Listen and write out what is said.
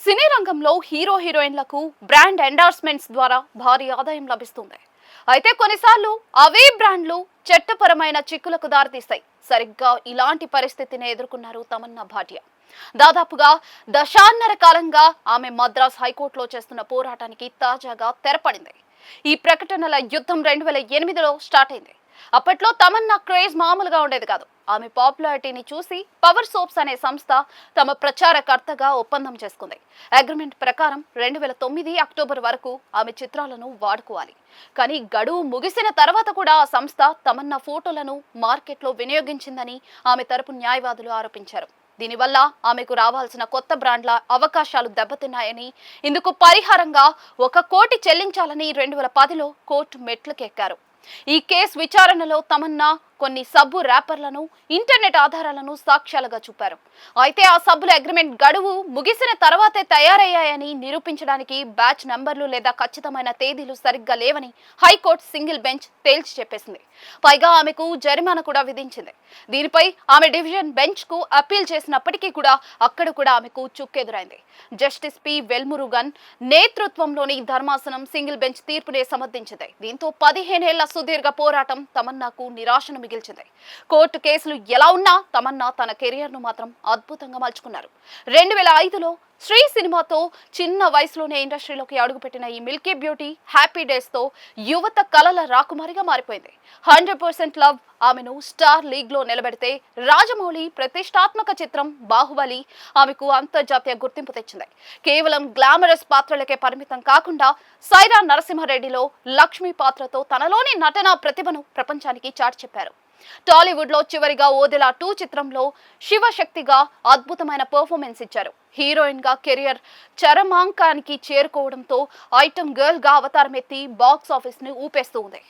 సినీ రంగంలో hero హీరోయిన్లకు brand endorsements ద్వారా భారీ ఆదాయం లభిస్తుంది. అయితే కొన్నిసార్లు అవే బ్రాండ్లు చట్టపరమైన చిక్కులకు దారితీస్తాయి. సరిగ్గా ఇలాంటి పరిస్థితిని ఎదుర్కొన్నారు తమన్నా భాటియా. దాదాపుగా దశాన్నర కాలంగా ఆమె మద్రాస్ హైకోర్టులో చేస్తున్న పోరాటానికి తాజాగా తెరపడింది. ఈ ప్రకటనల యుద్ధం 2008లో స్టార్ట్ అయింది. అప్పట్లో తమన్నా క్రేజ్ మామూలుగా ఉండేది కాదు. ఆమె పాపులారిటీని చూసి పవర్ సోప్స్ అనే సంస్థ తమ ప్రచారకర్తగా ఒప్పందం చేసుకుంది. అగ్రిమెంట్ ప్రకారం 2009 అక్టోబర్ వరకు ఆమె చిత్రాలను వాడుకోవాలి. కానీ గడువు ముగిసిన తర్వాత కూడా ఆ సంస్థ తమన్నా ఫోటోలను మార్కెట్లో వినియోగించిందని ఆమె తరపు న్యాయవాదులు ఆరోపించారు. దీనివల్ల ఆమెకు రావాల్సిన కొత్త బ్రాండ్ల అవకాశాలు దెబ్బతిన్నాయని, ఇందుకు పరిహారంగా 1 కోటి చెల్లించాలని 2010లో కోర్టు మెట్లకెక్కారు. ఈ కేసు విచారణలో తమన్నా కొన్ని సబ్బు ర్యాపర్లను, ఇంటర్నెట్ ఆధారాలను సాక్ష్యాలుగా చూపారు. అయితే ఆ సబ్బుల అగ్రిమెంట్ గడువు ముగిసిన తర్వాతే తయారయ్యాయని నిరూపించడానికి బ్యాచ్ నంబర్లు లేదా ఖచ్చితమైన తేదీలు సరిగ్గా లేవని హైకోర్టు సింగిల్ బెంచ్ తేల్చి చెప్పేసింది. పైగా ఆమెకు జరిమానా కూడా విధించింది. దీనిపై ఆమె డివిజన్ బెంచ్ కు అప్పీల్ చేసినప్పటికీ కూడా అక్కడ కూడా ఆమెకు చుక్కెదురైంది. జస్టిస్ పి వెల్మురుగన్ నేతృత్వంలోని ధర్మాసనం సింగిల్ బెంచ్ తీర్పునే సమర్థించింది. దీంతో 15 ఏళ్ల సుదీర్ఘ పోరాటం తమన్నాకు నిరాశను మిగిల్చింది. కోర్టు కేసులు ఎలా ఉన్నా తమన్నా తన కెరియర్ ను మాత్రం అద్భుతంగా మలుచుకున్నారు. 2005లో శ్రీ సినిమాతో చిన్న వయసులోనే ఇండస్ట్రీలోకి అడుగుపెట్టిన ఈ మిల్కీ బ్యూటీ హ్యాపీ డేస్ తో యువత కలల రాకుమారిగా మారిపోయింది. 100% లవ్ ఆమెను స్టార్ లీగ్ లో నిలబెడితే, రాజమౌళి ప్రతిష్టాత్మక చిత్రం బాహుబలి ఆమెకు అంతర్జాతీయ గుర్తింపు తెచ్చింది. కేవలం గ్లామరస్ పాత్రలకే పరిమితం కాకుండా సైరా నరసింహారెడ్డిలో లక్ష్మి పాత్రతో తనలోని నటనా ప్రతిభను ప్రపంచానికి చాటి చెప్పారు. టాలీవుడ్ లో చివరిగా ఓదెలా 2 చిత్రంలో శివశక్తిగా అద్భుతమైన పర్ఫార్మెన్స్ ఇచ్చారు. హీరోయిన్ గా కెరియర్ చరమాంకానికి చేరుకోవడంతో ఐటమ్ గర్ల్ గా అవతారం ఎత్తి బాక్స్ ఆఫీస్ ని ఊపేస్తూ ఉంది.